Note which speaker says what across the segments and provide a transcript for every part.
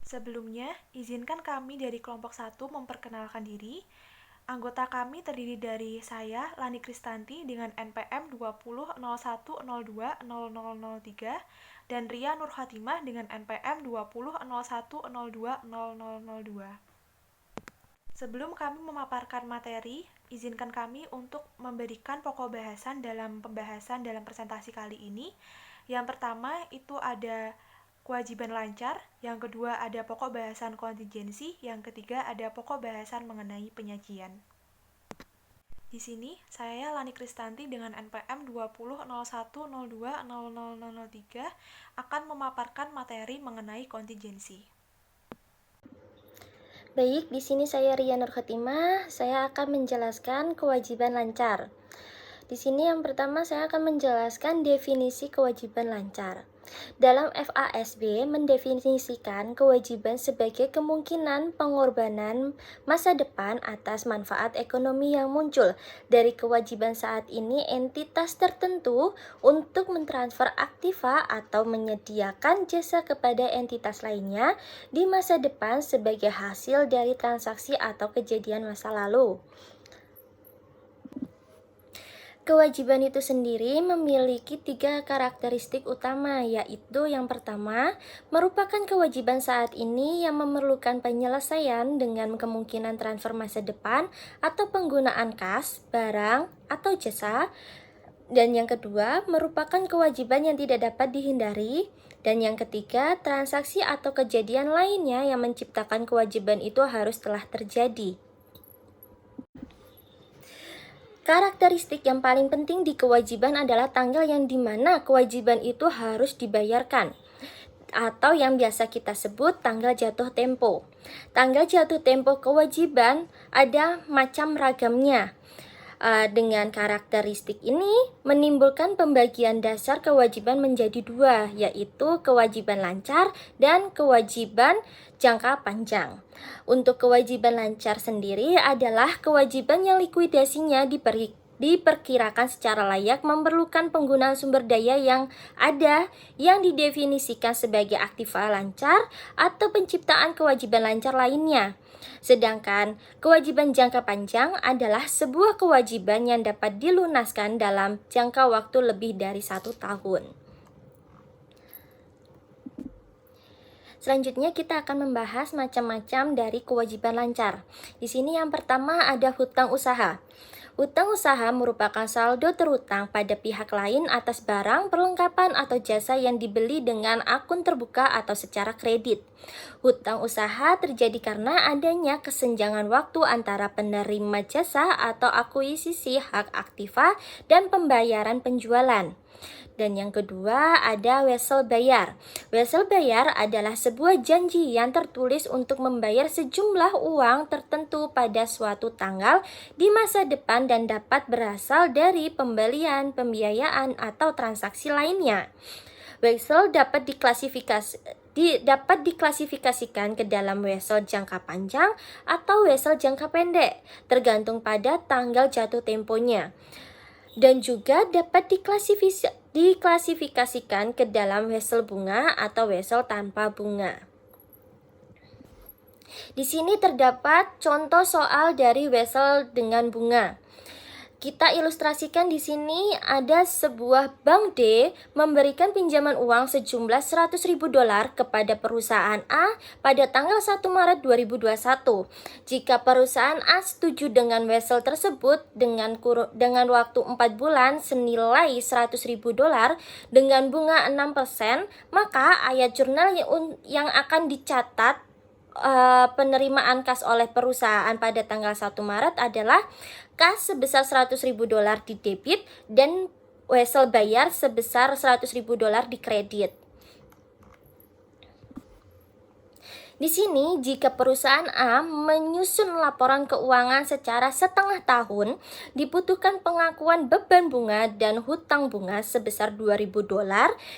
Speaker 1: Sebelumnya, izinkan kami dari kelompok 1 memperkenalkan diri. Anggota kami terdiri dari saya, Lani Kristanti dengan NPM 2001020003 dan Ria Nurhatimah dengan NPM 2001020002. Sebelum kami memaparkan materi, izinkan kami untuk memberikan pokok bahasan dalam pembahasan dalam presentasi kali ini. Yang pertama itu ada kewajiban lancar, yang kedua ada pokok bahasan kontingensi, yang ketiga ada pokok bahasan mengenai penyajian. Di sini, saya Lani Kristanti dengan NPM 2001020003 akan memaparkan materi mengenai kontingensi.
Speaker 2: Baik, di sini saya Ria Nurhatimah. Saya akan menjelaskan kewajiban lancar. Di sini yang pertama saya akan menjelaskan definisi kewajiban lancar. Dalam FASB mendefinisikan kewajiban sebagai kemungkinan pengorbanan masa depan atas manfaat ekonomi yang muncul dari kewajiban saat ini entitas tertentu untuk mentransfer aktiva atau menyediakan jasa kepada entitas lainnya di masa depan sebagai hasil dari transaksi atau kejadian masa lalu. Kewajiban itu sendiri memiliki 3 karakteristik utama, yaitu yang pertama, merupakan kewajiban saat ini yang memerlukan penyelesaian dengan kemungkinan transfer masa depan atau penggunaan kas, barang, atau jasa. Dan yang kedua, merupakan kewajiban yang tidak dapat dihindari. Dan yang ketiga, transaksi atau kejadian lainnya yang menciptakan kewajiban itu harus telah terjadi. Karakteristik yang paling penting di kewajiban adalah tanggal yang dimana kewajiban itu harus dibayarkan, atau yang biasa kita sebut tanggal jatuh tempo. Tanggal jatuh tempo kewajiban ada macam ragamnya. Dengan karakteristik ini menimbulkan pembagian dasar kewajiban menjadi 2, yaitu kewajiban lancar dan kewajiban jangka panjang. Untuk kewajiban lancar sendiri adalah kewajiban yang likuidasinya diperkirakan secara layak memerlukan penggunaan sumber daya yang ada yang didefinisikan sebagai aktiva lancar atau penciptaan kewajiban lancar lainnya. Sedangkan kewajiban jangka panjang adalah sebuah kewajiban yang dapat dilunaskan dalam jangka waktu lebih dari 1 tahun. Selanjutnya kita akan membahas macam-macam dari kewajiban lancar. Di sini yang pertama ada hutang usaha. Hutang usaha merupakan saldo terhutang pada pihak lain atas barang, perlengkapan, atau jasa yang dibeli dengan akun terbuka atau secara kredit. Hutang usaha terjadi karena adanya kesenjangan waktu antara penerima jasa atau akuisisi hak aktiva dan pembayaran penjualan. Dan yang kedua ada wesel bayar. Wesel bayar adalah sebuah janji yang tertulis untuk membayar sejumlah uang tertentu pada suatu tanggal di masa depan dan dapat berasal dari pembelian, pembiayaan, atau transaksi lainnya. Wesel dapat diklasifikasikan ke dalam wesel jangka panjang atau wesel jangka pendek, tergantung pada tanggal jatuh temponya. Dan juga dapat diklasifikasikan ke dalam wesel bunga atau wesel tanpa bunga. Di sini terdapat contoh soal dari wesel dengan bunga. Kita ilustrasikan di sini ada sebuah bank D memberikan pinjaman uang sejumlah $100.000 kepada perusahaan A pada tanggal 1 Maret 2021. Jika perusahaan A setuju dengan wesel tersebut dengan waktu 4 bulan senilai $100.000 dengan bunga 6%, maka ayat jurnal yang akan dicatat penerimaan kas oleh perusahaan pada tanggal 1 Maret adalah kas sebesar $100.000 di debit dan wesel bayar sebesar $100.000 di kredit. Di sini, jika perusahaan A menyusun laporan keuangan secara setengah tahun, dibutuhkan pengakuan beban bunga dan hutang bunga sebesar $2.000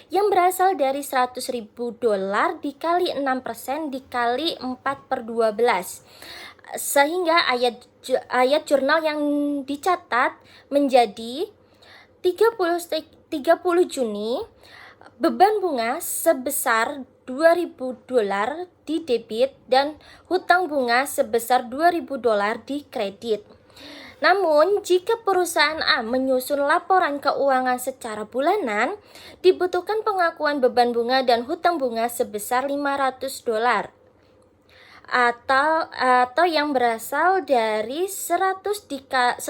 Speaker 2: yang berasal dari $100.000 dikali 6% dikali 4/12. Sehingga ayat jurnal yang dicatat menjadi 30 Juni beban bunga sebesar $2.000 di debit dan hutang bunga sebesar $2.000 di kredit. Namun, jika perusahaan A menyusun laporan keuangan secara bulanan, dibutuhkan pengakuan beban bunga dan hutang bunga sebesar $500 atau yang berasal dari $100.000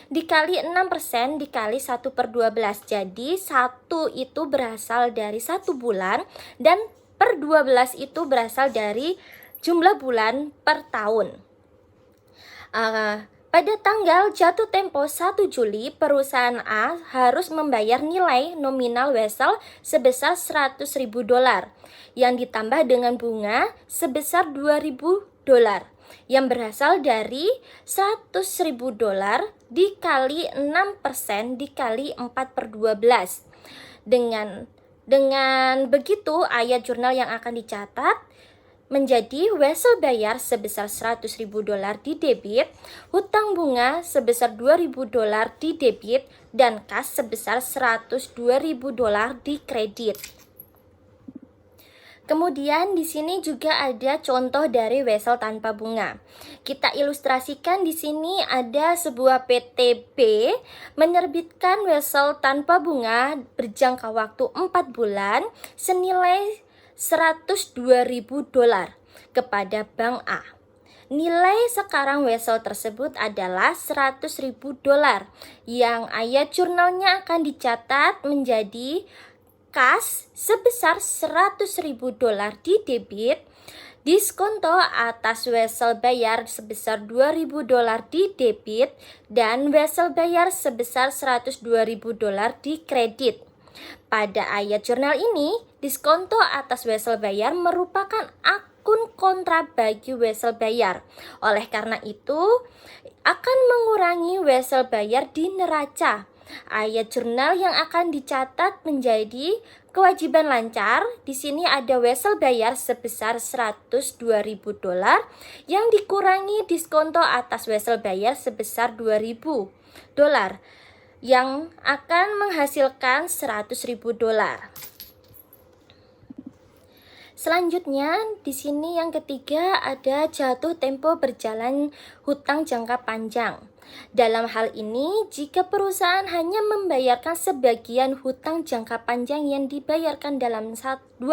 Speaker 2: dikali 6% dikali 1/12. Jadi 1 itu berasal dari 1 bulan dan per 12 itu berasal dari jumlah bulan per tahun. Pada tanggal jatuh tempo 1 Juli, perusahaan A harus membayar nilai nominal wesel sebesar $100.000 yang ditambah dengan bunga sebesar $2.000 yang berasal dari $100.000 dikali 6% dikali 4/12. Dengan begitu, ayat jurnal yang akan dicatat menjadi wesel bayar sebesar $100.000 di debit, hutang bunga sebesar $2.000 di debit, dan kas sebesar $102.000 di kredit. Kemudian di sini juga ada contoh dari wesel tanpa bunga. Kita ilustrasikan di sini ada sebuah PTB menerbitkan wesel tanpa bunga berjangka waktu 4 bulan senilai $102.000 kepada Bank A. Nilai sekarang wesel tersebut adalah $100.000 yang ayat jurnalnya akan dicatat menjadi kas sebesar $100.000 di debit, diskonto atas wesel bayar sebesar $2.000 di debit, dan wesel bayar sebesar $102.000 di kredit. Pada ayat jurnal ini, diskonto atas wesel bayar merupakan akun kontra bagi wesel bayar. Oleh karena itu, akan mengurangi wesel bayar di neraca. Ayat jurnal yang akan dicatat menjadi kewajiban lancar. Di sini ada wesel bayar sebesar $102.000 yang dikurangi diskonto atas wesel bayar sebesar $2.000 yang akan menghasilkan $100.000. Selanjutnya, di sini yang ketiga ada jatuh tempo berjalan hutang jangka panjang. Dalam hal ini, jika perusahaan hanya membayarkan sebagian hutang jangka panjang yang dibayarkan dalam 12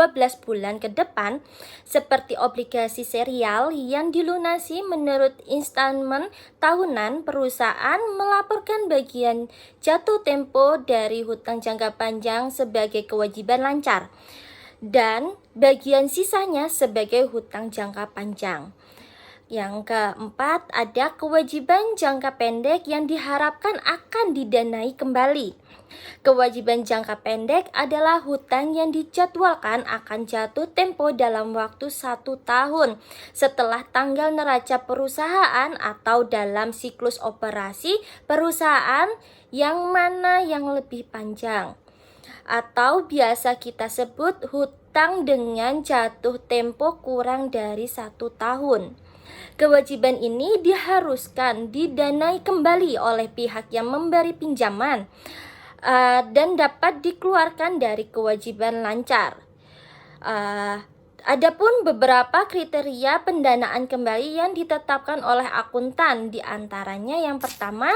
Speaker 2: bulan ke depan, seperti obligasi serial yang dilunasi menurut installment tahunan, perusahaan melaporkan bagian jatuh tempo dari hutang jangka panjang sebagai kewajiban lancar dan bagian sisanya sebagai hutang jangka panjang. Yang keempat, ada kewajiban jangka pendek yang diharapkan akan didanai kembali. Kewajiban jangka pendek adalah hutang yang dijadwalkan akan jatuh tempo dalam waktu 1 tahun setelah tanggal neraca perusahaan atau dalam siklus operasi perusahaan yang mana yang lebih panjang, atau biasa kita sebut hutang dengan jatuh tempo kurang dari 1 tahun. Kewajiban ini diharuskan didanai kembali oleh pihak yang memberi pinjaman dan dapat dikeluarkan dari kewajiban lancar. Adapun beberapa kriteria pendanaan kembali yang ditetapkan oleh akuntan, di antaranya yang pertama,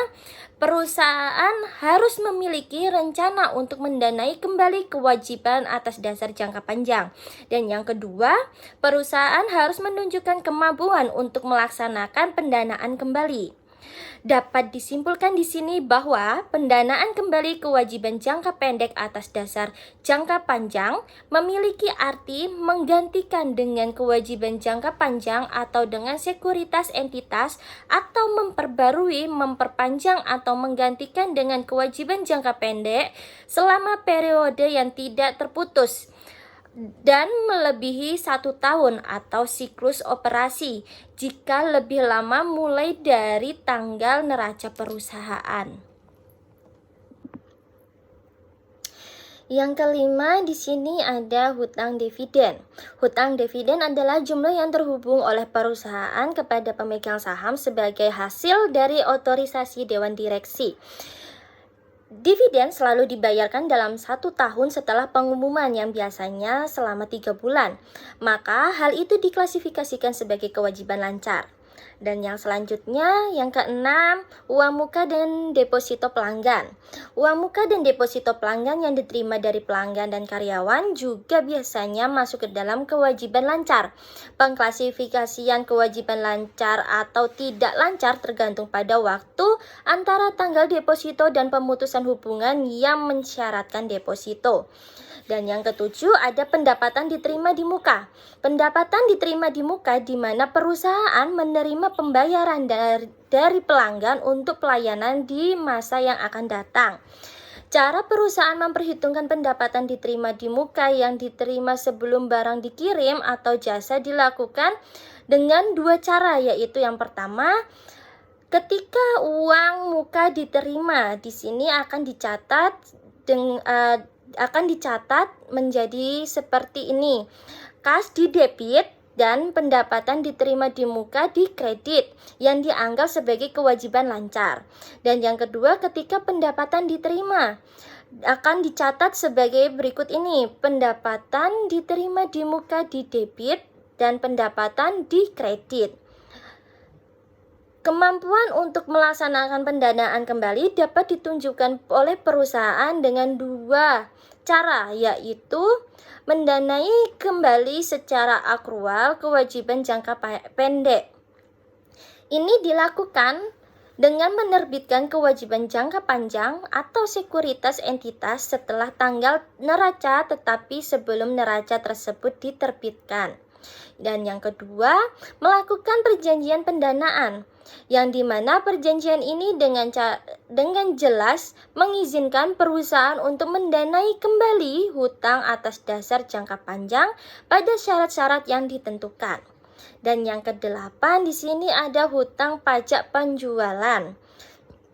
Speaker 2: perusahaan harus memiliki rencana untuk mendanai kembali kewajiban atas dasar jangka panjang. Dan yang kedua, perusahaan harus menunjukkan kemampuan untuk melaksanakan pendanaan kembali. Dapat disimpulkan di sini bahwa pendanaan kembali kewajiban jangka pendek atas dasar jangka panjang memiliki arti menggantikan dengan kewajiban jangka panjang atau dengan sekuritas entitas, atau memperbarui, memperpanjang atau menggantikan dengan kewajiban jangka pendek selama periode yang tidak terputus dan melebihi 1 tahun atau siklus operasi jika lebih lama mulai dari tanggal neraca perusahaan. Yang kelima, di sini ada hutang dividen. Hutang dividen adalah jumlah yang terhubung oleh perusahaan kepada pemegang saham sebagai hasil dari otorisasi dewan direksi. Dividen selalu dibayarkan dalam 1 tahun setelah pengumuman yang biasanya selama 3 bulan. Maka hal itu diklasifikasikan sebagai kewajiban lancar. Dan yang selanjutnya, yang keenam, uang muka dan deposito pelanggan. Uang muka dan deposito pelanggan yang diterima dari pelanggan dan karyawan juga biasanya masuk ke dalam kewajiban lancar. Pengklasifikasian kewajiban lancar atau tidak lancar tergantung pada waktu antara tanggal deposito dan pemutusan hubungan yang mensyaratkan deposito. Dan yang ketujuh, ada pendapatan diterima di muka. Pendapatan diterima di muka di mana perusahaan menerima pembayaran dari pelanggan untuk pelayanan di masa yang akan datang. Cara perusahaan memperhitungkan pendapatan diterima di muka yang diterima sebelum barang dikirim atau jasa dilakukan dengan 2 cara, yaitu yang pertama, ketika uang muka diterima, di sini akan dicatat menjadi seperti ini. Kas di debit dan pendapatan diterima di muka di kredit yang dianggap sebagai kewajiban lancar. Dan yang kedua, ketika pendapatan diterima akan dicatat sebagai berikut ini. Pendapatan diterima di muka di debit dan pendapatan di kredit. Kemampuan untuk melaksanakan pendanaan kembali dapat ditunjukkan oleh perusahaan dengan 2 cara, yaitu mendanai kembali secara akrual kewajiban jangka pendek. Ini dilakukan dengan menerbitkan kewajiban jangka panjang atau sekuritas entitas setelah tanggal neraca tetapi sebelum neraca tersebut diterbitkan. Dan yang kedua, melakukan perjanjian pendanaan, yang dimana perjanjian ini dengan jelas mengizinkan perusahaan untuk mendanai kembali hutang atas dasar jangka panjang pada syarat-syarat yang ditentukan. Dan yang kedelapan, di sini ada hutang pajak penjualan.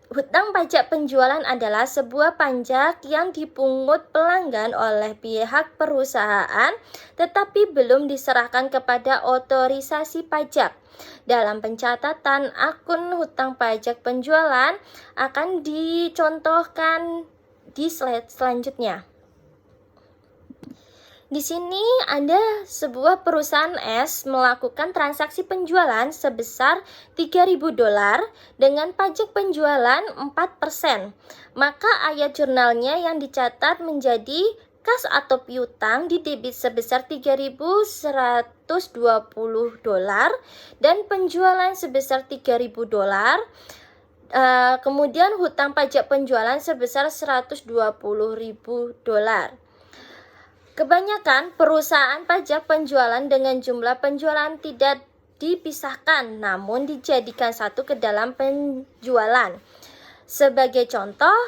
Speaker 2: Hutang pajak penjualan adalah sebuah pajak yang dipungut pelanggan oleh pihak perusahaan tetapi belum diserahkan kepada otorisasi pajak. Dalam pencatatan akun hutang pajak penjualan akan dicontohkan di slide selanjutnya. Di sini ada sebuah perusahaan S melakukan transaksi penjualan sebesar $3.000 dengan pajak penjualan 4%. Maka ayat jurnalnya yang dicatat menjadi kas atau piutang di debit sebesar $3.120 dan penjualan sebesar $3.000. Kemudian hutang pajak penjualan sebesar $120.000. Kebanyakan perusahaan pajak penjualan dengan jumlah penjualan tidak dipisahkan, namun dijadikan satu ke dalam penjualan. Sebagai contoh,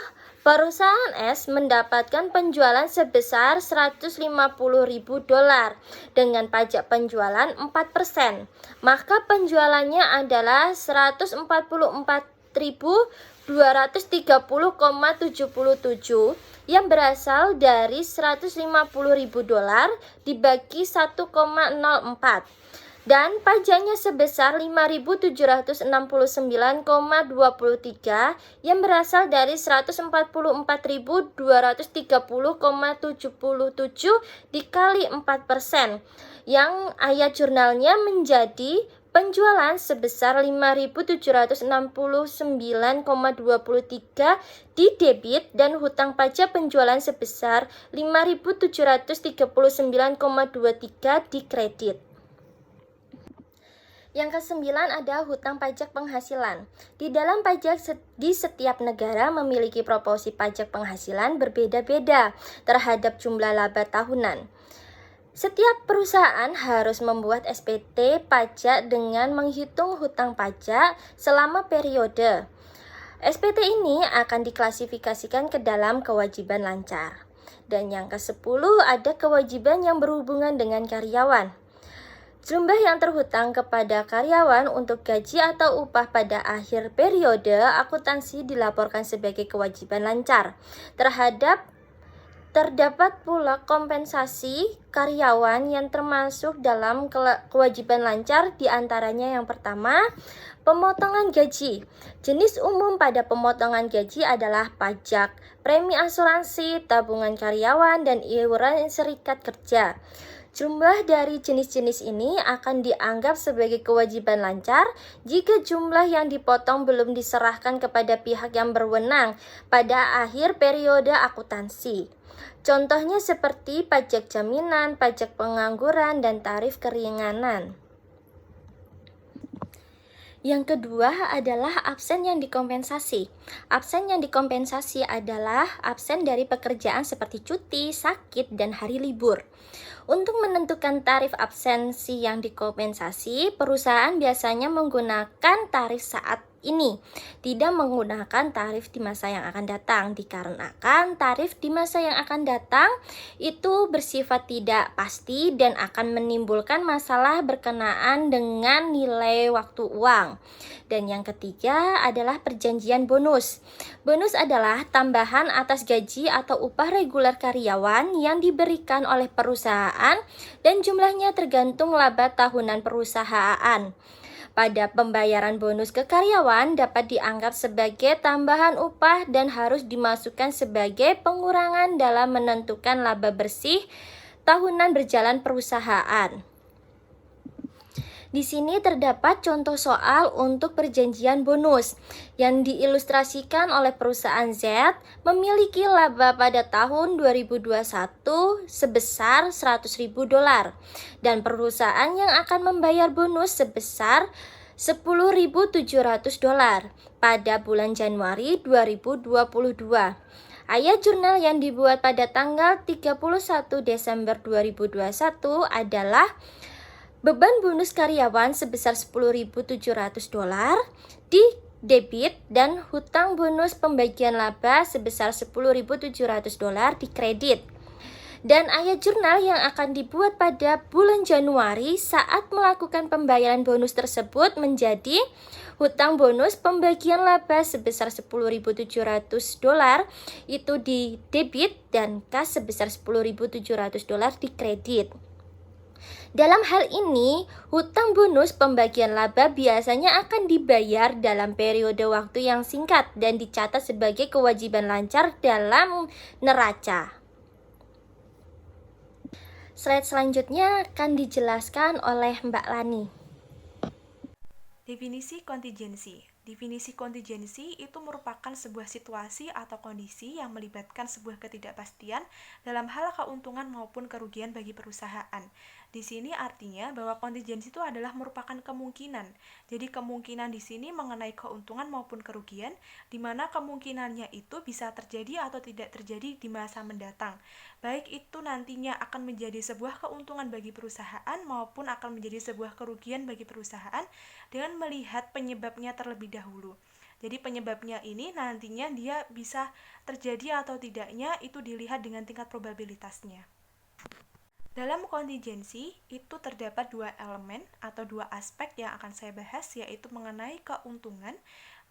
Speaker 2: perusahaan S mendapatkan penjualan sebesar $150.000 dengan pajak penjualan 4%. Maka penjualannya adalah $144.230,77 yang berasal dari $150.000 dibagi 1,04 dan pajaknya sebesar $5.769,23 yang berasal dari $144.230,77 dikali 4%, yang ayat jurnalnya menjadi penjualan sebesar $5.769,23 di debit dan hutang pajak penjualan sebesar $5.739,23 di kredit. Yang kesembilan ada hutang pajak penghasilan. Di dalam pajak di setiap negara memiliki proporsi pajak penghasilan berbeda-beda terhadap jumlah laba tahunan. Setiap perusahaan harus membuat SPT pajak dengan menghitung hutang pajak selama periode. SPT ini akan diklasifikasikan ke dalam kewajiban lancar. Dan yang ke-10 ada kewajiban yang berhubungan dengan karyawan. Jumlah yang terhutang kepada karyawan untuk gaji atau upah pada akhir periode akuntansi dilaporkan sebagai kewajiban lancar. Terdapat pula kompensasi karyawan yang termasuk dalam kewajiban lancar, diantaranya yang pertama, pemotongan gaji. Jenis umum pada pemotongan gaji adalah pajak, premi asuransi, tabungan karyawan, dan iuran serikat kerja. Jumlah dari jenis-jenis ini akan dianggap sebagai kewajiban lancar jika jumlah yang dipotong belum diserahkan kepada pihak yang berwenang pada akhir periode akuntansi. Contohnya seperti pajak jaminan, pajak pengangguran, dan tarif keringanan. Yang kedua adalah absen yang dikompensasi. Absen yang dikompensasi adalah absen dari pekerjaan seperti cuti, sakit, dan hari libur. Untuk menentukan tarif absensi yang dikompensasi, perusahaan biasanya menggunakan tarif saat ini, tidak menggunakan tarif di masa yang akan datang, dikarenakan tarif di masa yang akan datang itu bersifat tidak pasti dan akan menimbulkan masalah berkenaan dengan nilai waktu uang. Dan yang ketiga adalah perjanjian bonus. Bonus adalah tambahan atas gaji atau upah reguler karyawan yang diberikan oleh perusahaan dan jumlahnya tergantung laba tahunan perusahaan. Pada pembayaran bonus ke karyawan dapat dianggap sebagai tambahan upah dan harus dimasukkan sebagai pengurangan dalam menentukan laba bersih tahunan berjalan perusahaan. Di sini terdapat contoh soal untuk perjanjian bonus yang diilustrasikan oleh perusahaan Z memiliki laba pada tahun 2021 sebesar $100.000 dan perusahaan yang akan membayar bonus sebesar $10.700 pada bulan Januari 2022. Ayat jurnal yang dibuat pada tanggal 31 Desember 2021 adalah beban bonus karyawan sebesar $10.700 di debit dan hutang bonus pembagian laba sebesar $10.700 di kredit. Dan ayat jurnal yang akan dibuat pada bulan Januari saat melakukan pembayaran bonus tersebut menjadi hutang bonus pembagian laba sebesar $10.700 itu di debit dan kas sebesar $10.700 di kredit. Dalam hal ini, hutang bonus pembagian laba biasanya akan dibayar dalam periode waktu yang singkat dan dicatat sebagai kewajiban lancar dalam neraca. Slide selanjutnya akan dijelaskan oleh Mbak Lani.
Speaker 1: Definisi kontingensi. Definisi kontingensi itu merupakan sebuah situasi atau kondisi yang melibatkan sebuah ketidakpastian dalam hal keuntungan maupun kerugian bagi perusahaan. Di sini artinya bahwa kontingensi itu adalah merupakan kemungkinan. Jadi kemungkinan di sini mengenai keuntungan maupun kerugian, di mana kemungkinannya itu bisa terjadi atau tidak terjadi di masa mendatang. Baik itu nantinya akan menjadi sebuah keuntungan bagi perusahaan maupun akan menjadi sebuah kerugian bagi perusahaan dengan melihat penyebabnya terlebih dahulu. Jadi penyebabnya ini nantinya dia bisa terjadi atau tidaknya itu dilihat dengan tingkat probabilitasnya. Dalam kontingensi itu terdapat dua elemen atau dua aspek yang akan saya bahas, yaitu mengenai keuntungan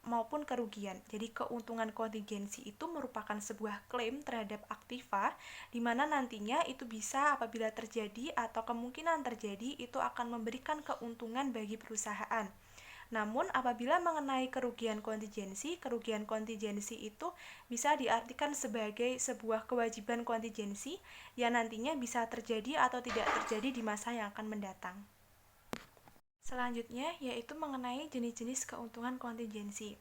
Speaker 1: maupun kerugian. Jadi keuntungan kontingensi itu merupakan sebuah klaim terhadap aktiva di mana nantinya itu bisa apabila terjadi atau kemungkinan terjadi itu akan memberikan keuntungan bagi perusahaan. Namun apabila mengenai kerugian kontingensi itu bisa diartikan sebagai sebuah kewajiban kontingensi yang nantinya bisa terjadi atau tidak terjadi di masa yang akan mendatang. Selanjutnya yaitu mengenai jenis-jenis keuntungan kontingensi.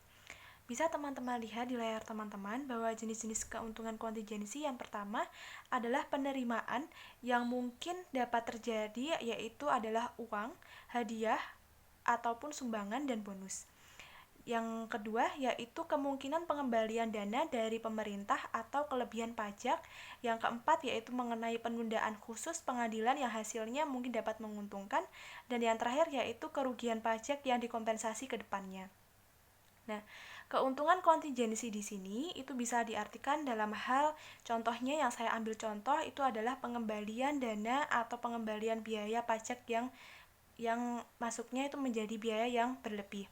Speaker 1: Bisa teman-teman lihat di layar teman-teman bahwa jenis-jenis keuntungan kontingensi yang pertama adalah penerimaan yang mungkin dapat terjadi, yaitu adalah uang, hadiah, ataupun sumbangan dan bonus. Yang kedua yaitu kemungkinan pengembalian dana dari pemerintah atau kelebihan pajak. Yang keempat yaitu mengenai penundaan khusus pengadilan yang hasilnya mungkin dapat menguntungkan. Dan yang terakhir yaitu kerugian pajak yang dikompensasi ke depannya. Nah, keuntungan kontingensi di sini itu bisa diartikan dalam hal contohnya yang saya ambil contoh itu adalah pengembalian dana atau pengembalian biaya pajak yang masuknya itu menjadi biaya yang berlebih.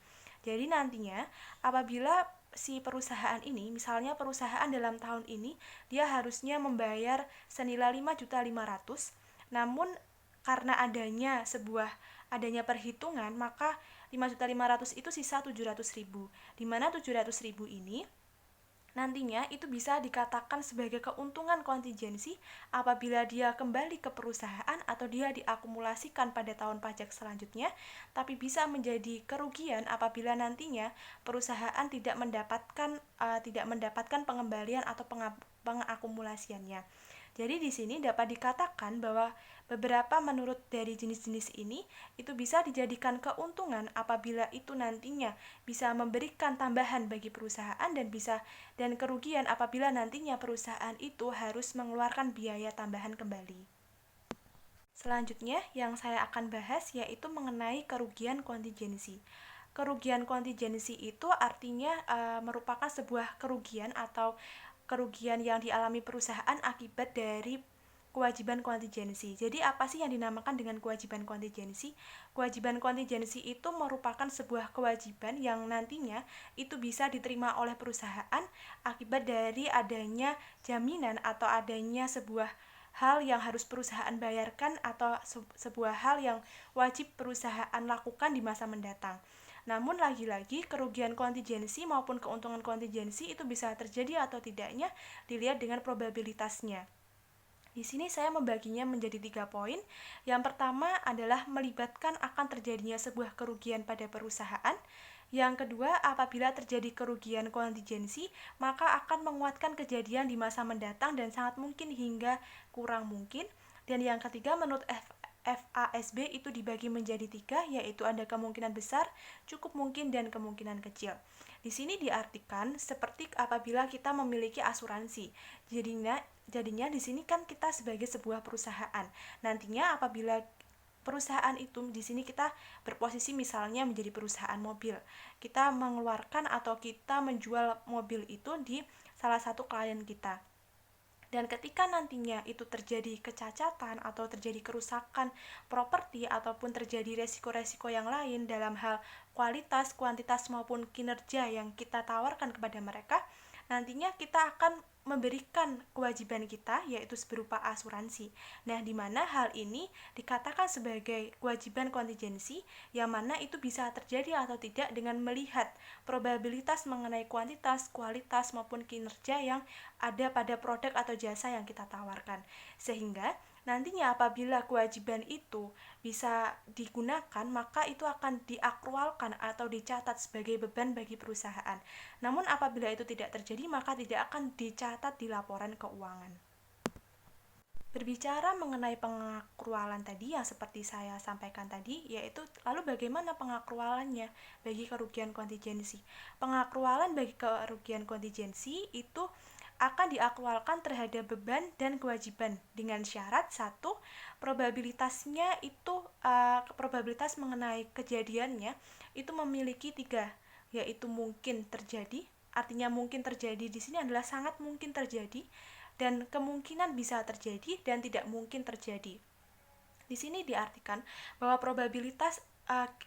Speaker 1: Jadi nantinya apabila si perusahaan ini, misalnya perusahaan dalam tahun ini dia harusnya membayar senilai 5.500.000, namun karena adanya perhitungan, maka 5.500.000 itu sisa 700.000, di mana 700.000 ini nantinya itu bisa dikatakan sebagai keuntungan kontingensi apabila dia kembali ke perusahaan atau dia diakumulasikan pada tahun pajak selanjutnya, tapi bisa menjadi kerugian apabila nantinya perusahaan tidak mendapatkan pengembalian atau pengakumulasiannya. Jadi di sini dapat dikatakan bahwa beberapa menurut dari jenis-jenis ini itu bisa dijadikan keuntungan apabila itu nantinya bisa memberikan tambahan bagi perusahaan, dan kerugian apabila nantinya perusahaan itu harus mengeluarkan biaya tambahan kembali. Selanjutnya yang saya akan bahas yaitu mengenai kerugian kontingensi. Kerugian kontingensi itu artinya merupakan sebuah kerugian atau kerugian yang dialami perusahaan akibat dari kewajiban kontingensi. Jadi apa sih yang dinamakan dengan kewajiban kontingensi? Kewajiban kontingensi itu merupakan sebuah kewajiban yang nantinya itu bisa diterima oleh perusahaan akibat dari adanya jaminan atau adanya sebuah hal yang harus perusahaan bayarkan atau sebuah hal yang wajib perusahaan lakukan di masa mendatang. Namun lagi-lagi kerugian kontingensi maupun keuntungan kontingensi itu bisa terjadi atau tidaknya dilihat dengan probabilitasnya. Di sini saya membaginya menjadi 3 poin. Yang pertama adalah melibatkan akan terjadinya sebuah kerugian pada perusahaan. Yang kedua, apabila terjadi kerugian kontingensi, maka akan menguatkan kejadian di masa mendatang dan sangat mungkin hingga kurang mungkin. Dan yang ketiga, menurut FASB itu dibagi menjadi 3, yaitu ada kemungkinan besar, cukup mungkin, dan kemungkinan kecil. Di sini diartikan seperti apabila kita memiliki asuransi. Jadinya di sini kan kita sebagai sebuah perusahaan. Nantinya apabila perusahaan itu, di sini kita berposisi misalnya menjadi perusahaan mobil. Kita mengeluarkan atau kita menjual mobil itu di salah satu klien kita. Dan ketika nantinya itu terjadi kecacatan atau terjadi kerusakan properti ataupun terjadi resiko-resiko yang lain dalam hal kualitas, kuantitas maupun kinerja yang kita tawarkan kepada mereka, nantinya kita akan memberikan kewajiban kita yaitu berupa asuransi. Nah, di mana hal ini dikatakan sebagai kewajiban kontingensi yang mana itu bisa terjadi atau tidak dengan melihat probabilitas mengenai kuantitas, kualitas maupun kinerja yang ada pada produk atau jasa yang kita tawarkan. Sehingga nantinya apabila kewajiban itu bisa digunakan, maka itu akan diakrualkan atau dicatat sebagai beban bagi perusahaan. Namun apabila itu tidak terjadi, maka tidak akan dicatat di laporan keuangan. Berbicara mengenai pengakrualan tadi yang seperti saya sampaikan tadi, yaitu lalu bagaimana pengakrualannya bagi kerugian kontingensi. Pengakrualan bagi kerugian kontingensi itu akan diakrualkan terhadap beban dan kewajiban dengan syarat satu, probabilitasnya itu probabilitas mengenai kejadiannya itu memiliki 3, yaitu mungkin terjadi. Artinya mungkin terjadi di sini adalah sangat mungkin terjadi, dan kemungkinan bisa terjadi dan tidak mungkin terjadi. Di sini diartikan bahwa probabilitas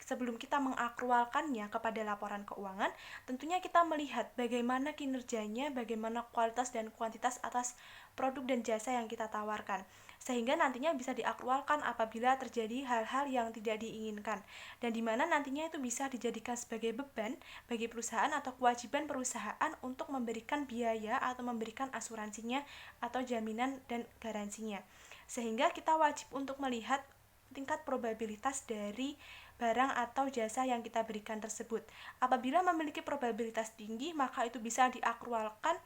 Speaker 1: sebelum kita mengakrualkannya kepada laporan keuangan, tentunya kita melihat bagaimana kinerjanya, bagaimana kualitas dan kuantitas atas produk dan jasa yang kita tawarkan, sehingga nantinya bisa diakrualkan apabila terjadi hal-hal yang tidak diinginkan, dan dimana nantinya itu bisa dijadikan sebagai beban bagi perusahaan atau kewajiban perusahaan untuk memberikan biaya atau memberikan asuransinya atau jaminan dan garansinya, sehingga kita wajib untuk melihat tingkat probabilitas dari barang atau jasa yang kita berikan tersebut. Apabila memiliki probabilitas tinggi, maka itu bisa diakrualkan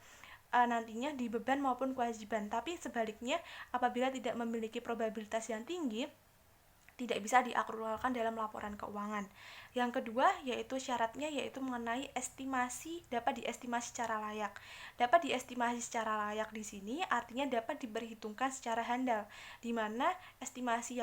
Speaker 1: nantinya di beban maupun kewajiban. Tapi sebaliknya, apabila tidak memiliki probabilitas yang tinggi, tidak bisa diakrualkan dalam laporan keuangan. Yang kedua yaitu syaratnya yaitu mengenai estimasi, dapat diestimasi secara layak. Dapat diestimasi secara layak di sini artinya dapat diperhitungkan secara handal, di mana estimasi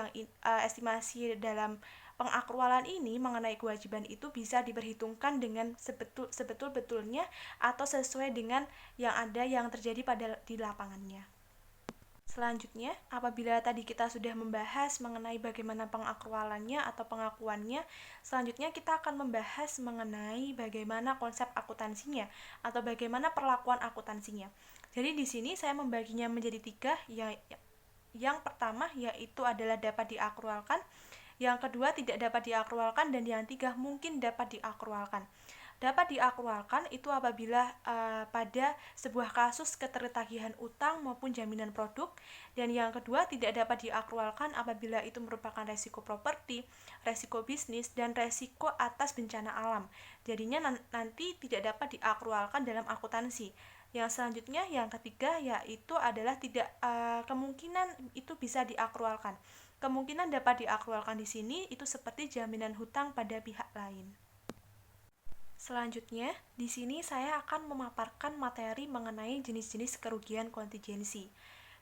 Speaker 1: dalam pengakrualan ini mengenai kewajiban itu bisa diperhitungkan dengan sebetul-betulnya atau sesuai dengan yang ada yang terjadi di lapangannya. Selanjutnya, apabila tadi kita sudah membahas mengenai bagaimana pengakrualannya atau pengakuannya, selanjutnya kita akan membahas mengenai bagaimana konsep akuntansinya atau bagaimana perlakuan akuntansinya. Jadi di sini saya membaginya menjadi tiga, yang pertama yaitu adalah dapat diakrualkan, yang kedua tidak dapat diakrualkan, dan yang ketiga mungkin dapat diakrualkan. Dapat diakrualkan itu apabila pada sebuah kasus ketertagihan utang maupun jaminan produk, dan yang kedua tidak dapat diakrualkan apabila itu merupakan resiko properti, resiko bisnis, dan resiko atas bencana alam. Jadinya nanti tidak dapat diakrualkan dalam akuntansi. Yang selanjutnya yang ketiga yaitu adalah tidak kemungkinan itu bisa diakrualkan. Kemungkinan dapat diakrualkan di sini itu seperti jaminan hutang pada pihak lain. Selanjutnya, di sini saya akan memaparkan materi mengenai jenis-jenis kerugian kontingensi.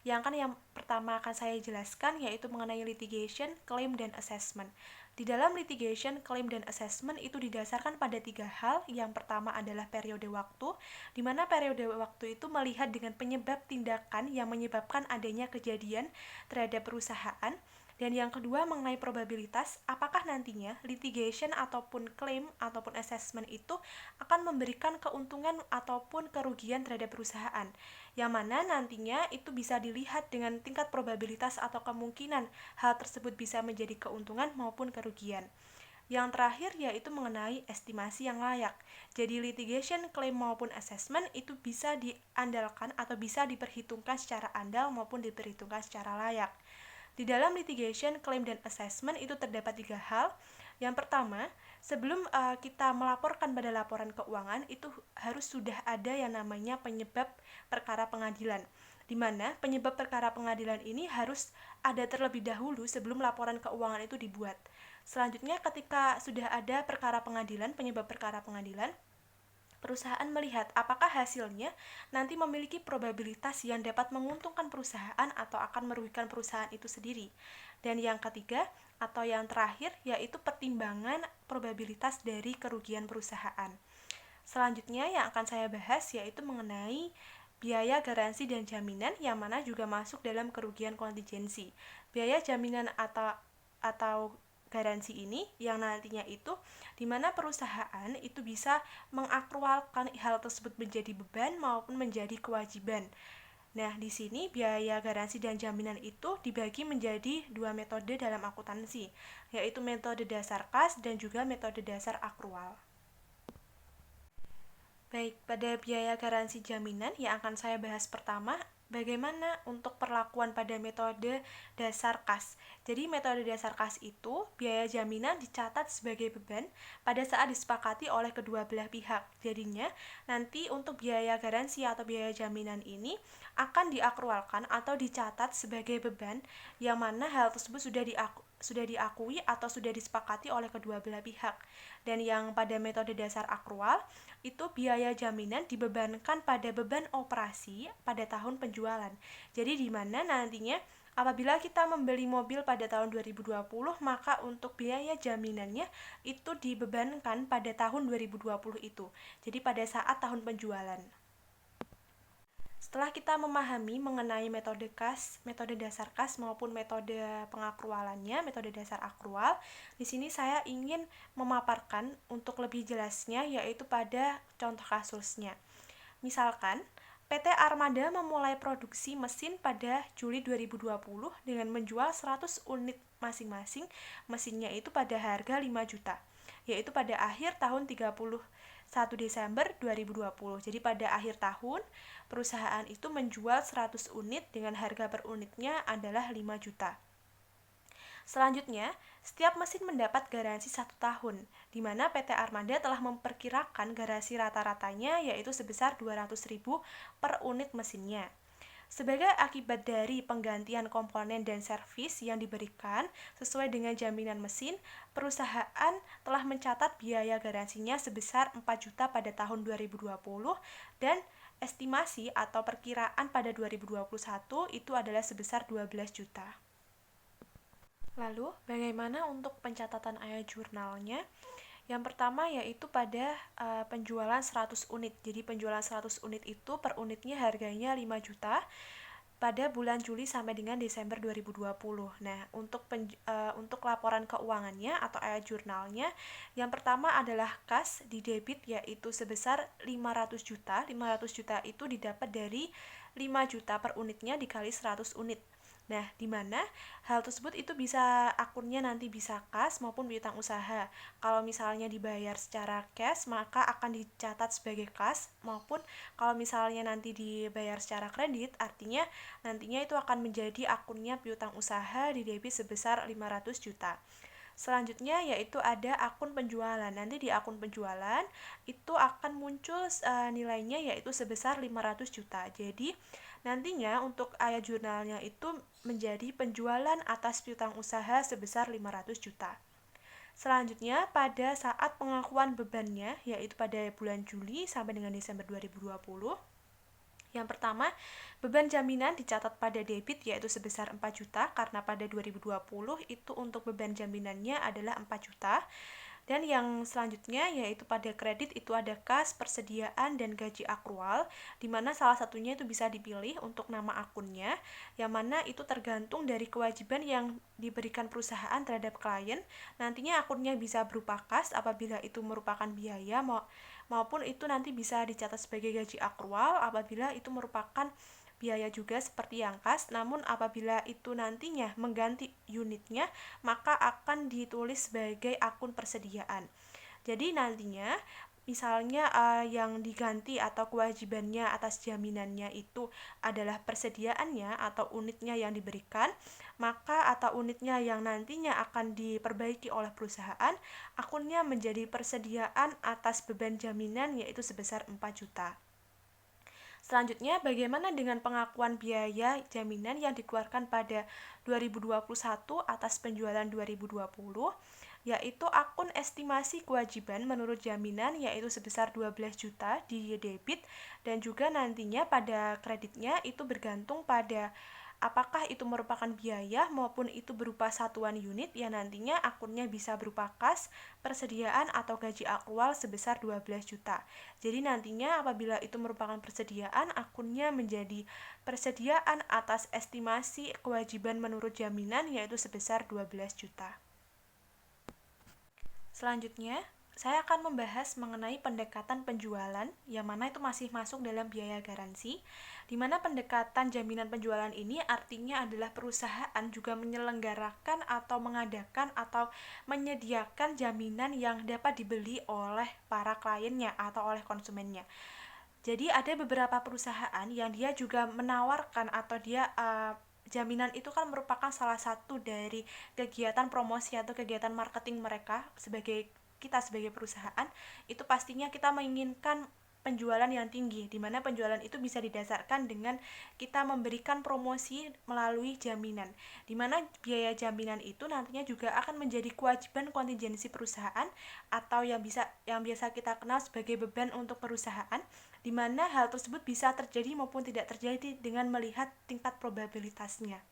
Speaker 1: Yang pertama akan saya jelaskan yaitu mengenai litigation, claim, dan assessment. Di dalam litigation, claim, dan assessment itu didasarkan pada tiga hal. Yang pertama adalah periode waktu, di mana periode waktu itu melihat dengan penyebab tindakan yang menyebabkan adanya kejadian terhadap perusahaan. Dan yang kedua mengenai probabilitas, apakah nantinya litigation ataupun claim ataupun assessment itu akan memberikan keuntungan ataupun kerugian terhadap perusahaan, yang mana nantinya itu bisa dilihat dengan tingkat probabilitas atau kemungkinan hal tersebut bisa menjadi keuntungan maupun kerugian. Yang terakhir yaitu mengenai estimasi yang layak. Jadi litigation, claim maupun assessment itu bisa diandalkan atau bisa diperhitungkan secara andal maupun diperhitungkan secara layak. Di dalam litigation, claim, dan assessment itu terdapat tiga hal. Yang pertama, sebelum kita melaporkan pada laporan keuangan, itu harus sudah ada yang namanya penyebab perkara pengadilan, di mana penyebab perkara pengadilan ini harus ada terlebih dahulu sebelum laporan keuangan itu dibuat. Selanjutnya, ketika sudah ada perkara pengadilan, penyebab perkara pengadilan, perusahaan melihat apakah hasilnya nanti memiliki probabilitas yang dapat menguntungkan perusahaan atau akan merugikan perusahaan itu sendiri. Dan yang ketiga atau yang terakhir yaitu pertimbangan probabilitas dari kerugian perusahaan. Selanjutnya yang akan saya bahas yaitu mengenai biaya garansi dan jaminan, yang mana juga masuk dalam kerugian kontingensi. Biaya jaminan atau garansi ini yang nantinya itu di mana perusahaan itu bisa mengakrualkan hal tersebut menjadi beban maupun menjadi kewajiban. Nah, di sini biaya garansi dan jaminan itu dibagi menjadi dua metode dalam akuntansi, yaitu metode dasar kas dan juga metode dasar akrual. Baik, pada biaya garansi jaminan yang akan saya bahas pertama, bagaimana untuk perlakuan pada metode dasar kas. Jadi metode dasar kas itu, biaya jaminan dicatat sebagai beban pada saat disepakati oleh kedua belah pihak. Jadinya, nanti untuk biaya garansi atau biaya jaminan ini akan diakrualkan atau dicatat sebagai beban, yang mana hal tersebut sudah diakui atau sudah disepakati oleh kedua belah pihak. Dan yang pada metode dasar akrual, itu biaya jaminan dibebankan pada beban operasi pada tahun penjualan. Jadi di mana nantinya apabila kita membeli mobil pada tahun 2020, maka untuk biaya jaminannya itu dibebankan pada tahun 2020 itu. Jadi pada saat tahun penjualan. Setelah kita memahami mengenai metode kas, metode dasar kas maupun metode pengakrualannya, metode dasar akrual, di sini saya ingin memaparkan untuk lebih jelasnya yaitu pada contoh kasusnya. Misalkan PT Armada memulai produksi mesin pada Juli 2020 dengan menjual 100 unit masing-masing. Mesinnya itu pada harga 5 juta, yaitu pada akhir tahun 31 Desember 2020. Jadi pada akhir tahun, perusahaan itu menjual 100 unit dengan harga per unitnya adalah 5 juta. Selanjutnya, setiap mesin mendapat garansi 1 tahun, di mana PT Armada telah memperkirakan garansi rata-ratanya yaitu sebesar 200.000 per unit mesinnya. Sebagai akibat dari penggantian komponen dan servis yang diberikan sesuai dengan jaminan mesin, perusahaan telah mencatat biaya garansinya sebesar 4 juta pada tahun 2020 dan estimasi atau perkiraan pada 2021 itu adalah sebesar 12 juta. Lalu, bagaimana untuk pencatatan ayat jurnalnya? Yang pertama yaitu pada penjualan 100 unit. Jadi penjualan 100 unit itu per unitnya harganya 5 juta. pada bulan Juli sampai dengan Desember 2020. Nah, untuk laporan keuangannya atau ayat jurnalnya, yang pertama adalah kas di debit yaitu sebesar 500 juta. 500 juta itu didapat dari 5 juta per unitnya dikali 100 unit. Nah, di mana hal tersebut itu bisa akunnya nanti bisa kas maupun piutang usaha. Kalau misalnya dibayar secara cash, maka akan dicatat sebagai kas, maupun kalau misalnya nanti dibayar secara kredit, artinya nantinya itu akan menjadi akunnya piutang usaha di debit sebesar 500 juta. Selanjutnya yaitu ada akun penjualan. Nanti di akun penjualan itu akan muncul nilainya yaitu sebesar 500 juta. Jadi nantinya untuk ayat jurnalnya itu menjadi penjualan atas piutang usaha sebesar 500 juta. Selanjutnya pada saat pengakuan bebannya yaitu pada bulan Juli sampai dengan Desember 2020. Yang pertama, beban jaminan dicatat pada debit yaitu sebesar 4 juta karena pada 2020 itu untuk beban jaminannya adalah 4 juta. Dan yang selanjutnya yaitu pada kredit itu ada kas, persediaan, dan gaji akrual, di mana salah satunya itu bisa dipilih untuk nama akunnya, yang mana itu tergantung dari kewajiban yang diberikan perusahaan terhadap klien. Nantinya akunnya bisa berupa kas apabila itu merupakan biaya, maupun itu nanti bisa dicatat sebagai gaji akrual apabila itu merupakan biaya juga seperti yang kas, namun apabila itu nantinya mengganti unitnya, maka akan ditulis sebagai akun persediaan. Jadi nantinya misalnya yang diganti atau kewajibannya atas jaminannya itu adalah persediaannya atau unitnya yang diberikan, maka atau unitnya yang nantinya akan diperbaiki oleh perusahaan, akunnya menjadi persediaan atas beban jaminan yaitu sebesar 4 juta. Selanjutnya, bagaimana dengan pengakuan biaya jaminan yang dikeluarkan pada 2021 atas penjualan 2020, yaitu akun estimasi kewajiban menurut jaminan yaitu sebesar 12 juta di debit, dan juga nantinya pada kreditnya itu bergantung pada apakah itu merupakan biaya maupun itu berupa satuan unit yang nantinya akunnya bisa berupa kas, persediaan, atau gaji akrual sebesar 12 juta. Jadi nantinya apabila itu merupakan persediaan, akunnya menjadi persediaan atas estimasi kewajiban menurut jaminan yaitu sebesar 12 juta. Selanjutnya, saya akan membahas mengenai pendekatan penjualan, yang mana itu masih masuk dalam biaya garansi, di mana pendekatan jaminan penjualan ini artinya adalah perusahaan juga menyelenggarakan atau mengadakan atau menyediakan jaminan yang dapat dibeli oleh para kliennya atau oleh konsumennya. Jadi ada beberapa perusahaan yang dia juga menawarkan atau dia jaminan itu kan merupakan salah satu dari kegiatan promosi atau kegiatan marketing mereka sebagai perusahaan, itu pastinya kita menginginkan penjualan yang tinggi, di mana penjualan itu bisa didasarkan dengan kita memberikan promosi melalui jaminan, di mana biaya jaminan itu nantinya juga akan menjadi kewajiban kontingensi perusahaan atau yang biasa kita kenal sebagai beban untuk perusahaan, di mana hal tersebut bisa terjadi maupun tidak terjadi dengan melihat tingkat probabilitasnya.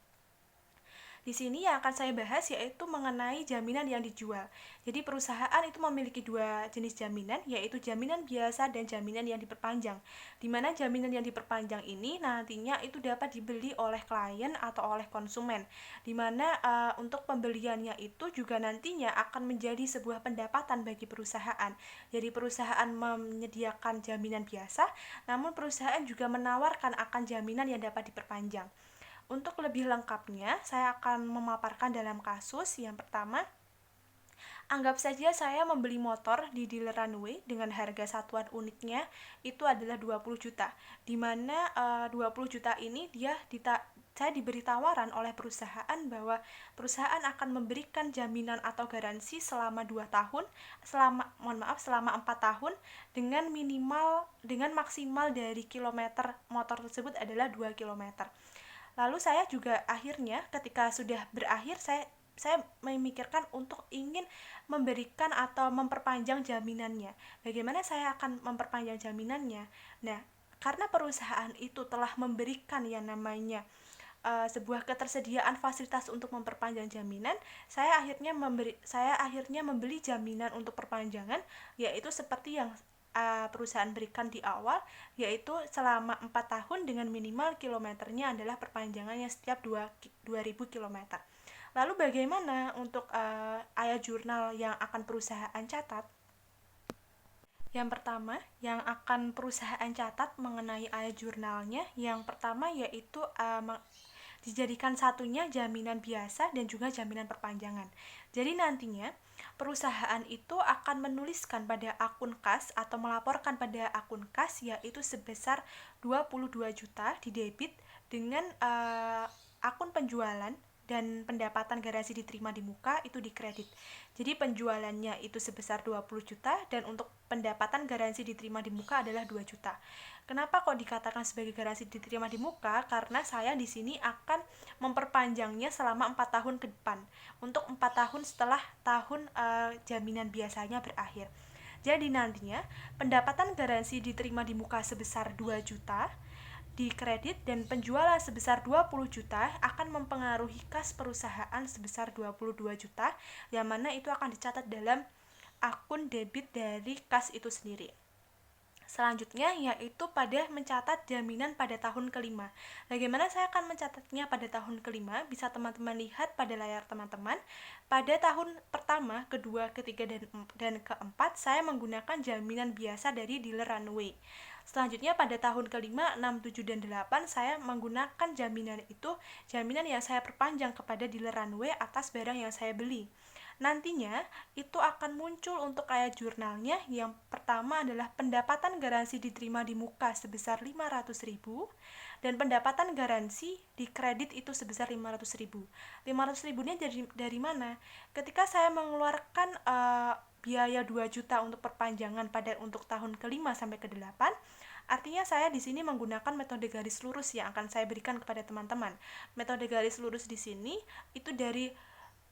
Speaker 1: Di sini yang akan saya bahas yaitu mengenai jaminan yang dijual. Jadi perusahaan itu memiliki dua jenis jaminan, yaitu jaminan biasa dan jaminan yang diperpanjang. Di mana jaminan yang diperpanjang ini nantinya itu dapat dibeli oleh klien atau oleh konsumen. Di mana untuk pembeliannya itu juga nantinya akan menjadi sebuah pendapatan bagi perusahaan. Jadi perusahaan menyediakan jaminan biasa, namun perusahaan juga menawarkan akan jaminan yang dapat diperpanjang. Untuk lebih lengkapnya, saya akan memaparkan dalam kasus yang pertama. Anggap saja saya membeli motor di dealer Runway dengan harga satuan unitnya itu adalah 20 juta. Di mana 20 juta ini saya diberi tawaran oleh perusahaan bahwa perusahaan akan memberikan jaminan atau garansi selama 2 tahun, selama 4 tahun dengan maksimal dari kilometer motor tersebut adalah 2 kilometer. Lalu saya juga akhirnya ketika sudah berakhir saya memikirkan untuk ingin memberikan atau memperpanjang jaminannya. Bagaimana saya akan memperpanjang jaminannya? Nah, karena perusahaan itu telah memberikan yang namanya sebuah ketersediaan fasilitas untuk memperpanjang jaminan, saya akhirnya membeli jaminan untuk perpanjangan, yaitu seperti yang perusahaan berikan di awal, yaitu selama 4 tahun dengan minimal kilometernya adalah perpanjangannya setiap 2000 km. Lalu bagaimana untuk ayat jurnal yang akan perusahaan catat? Yang pertama, yang akan perusahaan catat mengenai ayat jurnalnya, yang pertama yaitu dijadikan satunya jaminan biasa dan juga jaminan perpanjangan. Jadi nantinya perusahaan itu akan menuliskan pada akun kas atau melaporkan pada akun kas yaitu sebesar 22 juta di debit dengan akun penjualan dan pendapatan garansi diterima di muka itu dikredit. Jadi penjualannya itu sebesar 20 juta dan untuk pendapatan garansi diterima di muka adalah 2 juta. Kenapa kok dikatakan sebagai garansi diterima di muka? Karena saya di sini akan memperpanjangnya selama 4 tahun ke depan. Untuk 4 tahun setelah tahun jaminan biasanya berakhir. Jadi nantinya pendapatan garansi diterima di muka sebesar 2 juta dikredit dan penjualan sebesar 20 juta akan mempengaruhi kas perusahaan sebesar 22 juta yang mana itu akan dicatat dalam akun debit dari kas itu sendiri. Selanjutnya yaitu pada mencatat jaminan pada tahun kelima. Bagaimana saya akan mencatatnya pada tahun kelima? Bisa teman-teman lihat pada layar teman-teman. Pada tahun pertama, kedua, ketiga, dan keempat saya menggunakan jaminan biasa dari dealer runway. Selanjutnya pada tahun kelima, 6, 7, dan 8 saya menggunakan jaminan yang saya perpanjang kepada dealer runway atas barang yang saya beli. Nantinya itu akan muncul untuk ayat jurnalnya. Yang pertama adalah pendapatan garansi diterima di muka sebesar 500.000 dan pendapatan garansi di kredit itu sebesar 500.000. 500.000 ini dari mana? Ketika saya mengeluarkan biaya 2 juta untuk perpanjangan untuk tahun ke-5 sampai ke-8, artinya saya di sini menggunakan metode garis lurus yang akan saya berikan kepada teman-teman. Metode garis lurus di sini itu dari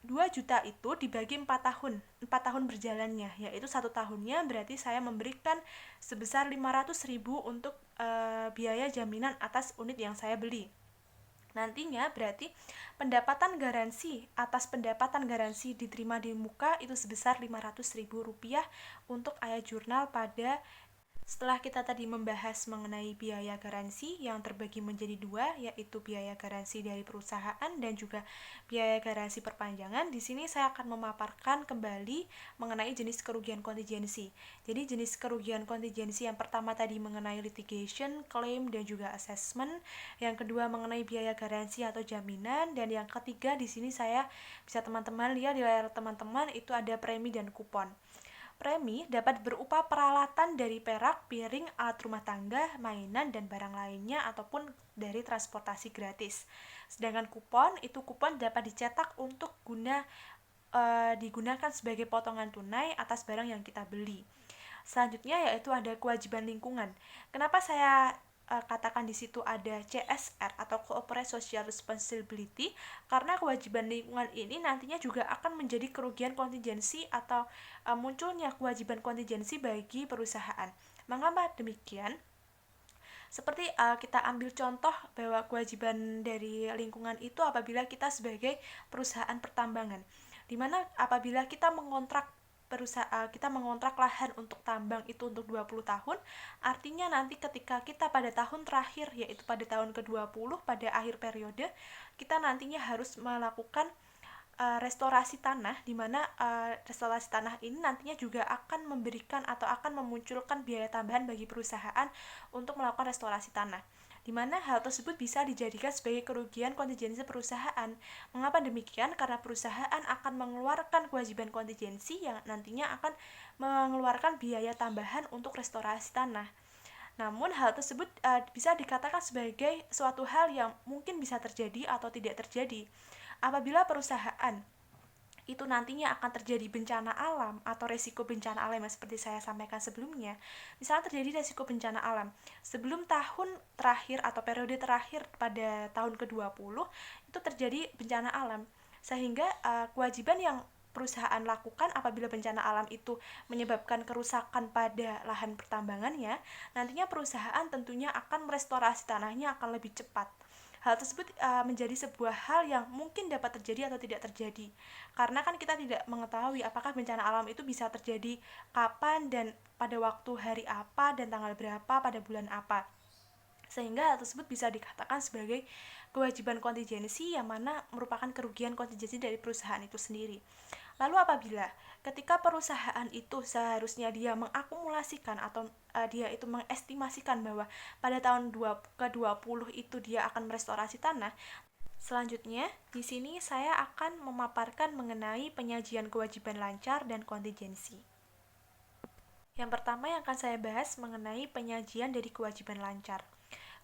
Speaker 1: 2 juta itu dibagi 4 tahun. 4 tahun berjalannya, yaitu 1 tahunnya berarti saya memberikan sebesar 500.000 untuk biaya jaminan atas unit yang saya beli. Nantinya berarti pendapatan garansi atas pendapatan garansi diterima di muka itu sebesar Rp500.000 untuk ayat jurnal pada setelah kita tadi membahas mengenai biaya garansi yang terbagi menjadi dua, yaitu biaya garansi dari perusahaan dan juga biaya garansi perpanjangan. Di sini saya akan memaparkan kembali mengenai jenis kerugian kontingensi. Jadi jenis kerugian kontingensi yang pertama tadi mengenai litigation, claim, dan juga assessment. Yang kedua mengenai biaya garansi atau jaminan, dan yang ketiga di sini saya bisa teman-teman lihat di layar teman-teman itu ada premi dan kupon. Premi dapat berupa peralatan dari perak, piring, alat rumah tangga, mainan, dan barang lainnya ataupun dari transportasi gratis. Sedangkan kupon dapat dicetak untuk digunakan sebagai potongan tunai atas barang yang kita beli. Selanjutnya yaitu ada kewajiban lingkungan. Kenapa saya katakan di situ ada CSR atau Corporate Social Responsibility? Karena kewajiban lingkungan ini nantinya juga akan menjadi kerugian kontingensi atau munculnya kewajiban kontingensi bagi perusahaan. Mengapa demikian? Seperti kita ambil contoh bahwa kewajiban dari lingkungan itu apabila kita sebagai perusahaan pertambangan, di mana apabila kita mengontrak lahan untuk tambang itu untuk 20 tahun, artinya nanti ketika kita pada tahun terakhir, yaitu pada tahun ke-20, pada akhir periode, kita nantinya harus melakukan restorasi tanah, di mana restorasi tanah ini nantinya juga akan memberikan atau akan memunculkan biaya tambahan bagi perusahaan untuk melakukan restorasi tanah, di mana hal tersebut bisa dijadikan sebagai kerugian kontingensi perusahaan. Mengapa demikian? Karena perusahaan akan mengeluarkan kewajiban kontingensi yang nantinya akan mengeluarkan biaya tambahan untuk restorasi tanah. Namun hal tersebut bisa dikatakan sebagai suatu hal yang mungkin bisa terjadi atau tidak terjadi. Apabila perusahaan itu nantinya akan terjadi bencana alam atau resiko bencana alam yang seperti saya sampaikan sebelumnya. Misalnya terjadi resiko bencana alam sebelum tahun terakhir atau periode terakhir pada tahun ke-20 itu terjadi bencana alam, sehingga kewajiban yang perusahaan lakukan apabila bencana alam itu menyebabkan kerusakan pada lahan pertambangannya, nantinya perusahaan tentunya akan merestorasi tanahnya akan lebih cepat. Hal tersebut menjadi sebuah hal yang mungkin dapat terjadi atau tidak terjadi, karena kan kita tidak mengetahui apakah bencana alam itu bisa terjadi kapan dan pada waktu hari apa dan tanggal berapa pada bulan apa, sehingga hal tersebut bisa dikatakan sebagai kewajiban kontingensi yang mana merupakan kerugian kontingensi dari perusahaan itu sendiri. Lalu apabila ketika perusahaan itu seharusnya dia mengakumulasikan atau dia itu mengestimasikan bahwa pada tahun ke-20 itu dia akan merestorasi tanah, selanjutnya di sini saya akan memaparkan mengenai penyajian kewajiban lancar dan kontingensi. Yang pertama yang akan saya bahas mengenai penyajian dari kewajiban lancar.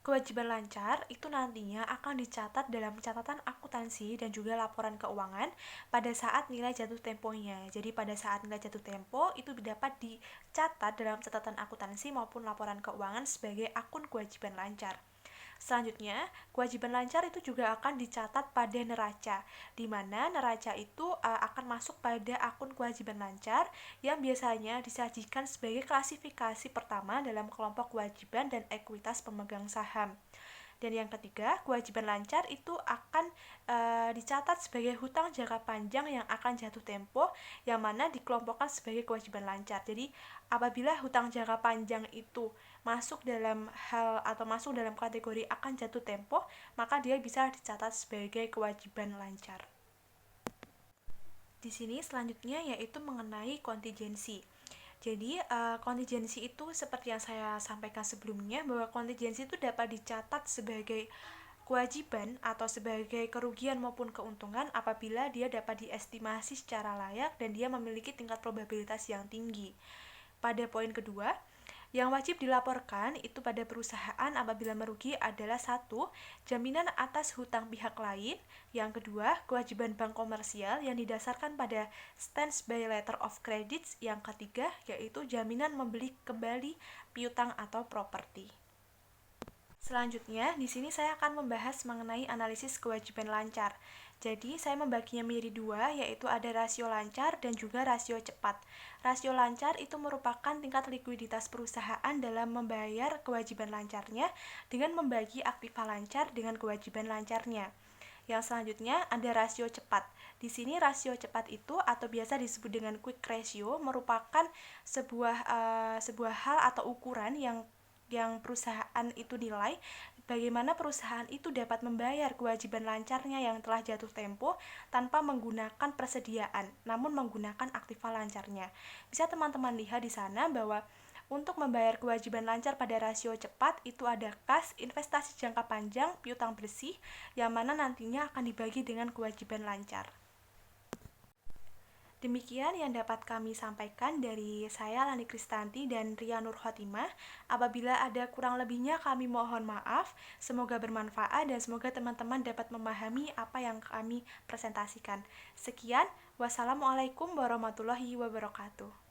Speaker 1: Kewajiban lancar itu nantinya akan dicatat dalam catatan akuntansi dan juga laporan keuangan pada saat nilai jatuh temponya. Jadi pada saat nilai jatuh tempo itu dapat dicatat dalam catatan akuntansi maupun laporan keuangan sebagai akun kewajiban lancar. Selanjutnya, kewajiban lancar itu juga akan dicatat pada neraca, di mana neraca itu akan masuk pada akun kewajiban lancar yang biasanya disajikan sebagai klasifikasi pertama dalam kelompok kewajiban dan ekuitas pemegang saham. Dan yang ketiga, kewajiban lancar itu akan dicatat sebagai hutang jangka panjang yang akan jatuh tempo, yang mana dikelompokkan sebagai kewajiban lancar. Jadi, apabila hutang jangka panjang itu masuk dalam hal atau masuk dalam kategori akan jatuh tempo, maka dia bisa dicatat sebagai kewajiban lancar. Di sini selanjutnya yaitu mengenai kontingensi. Jadi kontingensi itu seperti yang saya sampaikan sebelumnya, bahwa kontingensi itu dapat dicatat sebagai kewajiban atau sebagai kerugian maupun keuntungan apabila dia dapat diestimasi secara layak dan dia memiliki tingkat probabilitas yang tinggi. Pada poin kedua, yang wajib dilaporkan itu pada perusahaan apabila merugi adalah 1. Jaminan atas hutang pihak lain. Yang kedua, kewajiban bank komersial yang didasarkan pada standby letter of credit. Yang ketiga, yaitu jaminan membeli kembali piutang atau properti. Selanjutnya, di sini saya akan membahas mengenai analisis kewajiban lancar. Jadi, saya membaginya menjadi dua, yaitu ada rasio lancar dan juga rasio cepat. Rasio lancar itu merupakan tingkat likuiditas perusahaan dalam membayar kewajiban lancarnya dengan membagi aktiva lancar dengan kewajiban lancarnya. Yang selanjutnya ada rasio cepat. Di sini rasio cepat itu atau biasa disebut dengan quick ratio merupakan sebuah hal atau ukuran yang perusahaan itu nilai bagaimana perusahaan itu dapat membayar kewajiban lancarnya yang telah jatuh tempo tanpa menggunakan persediaan, namun menggunakan aktiva lancarnya. Bisa teman-teman lihat di sana bahwa untuk membayar kewajiban lancar pada rasio cepat itu ada kas, investasi jangka panjang, piutang bersih, yang mana nantinya akan dibagi dengan kewajiban lancar. Demikian yang dapat kami sampaikan dari saya Lani Kristanti dan Ria Nur Khotimah. Apabila ada kurang lebihnya kami mohon maaf. Semoga bermanfaat dan semoga teman-teman dapat memahami apa yang kami presentasikan. Sekian, wassalamualaikum warahmatullahi wabarakatuh.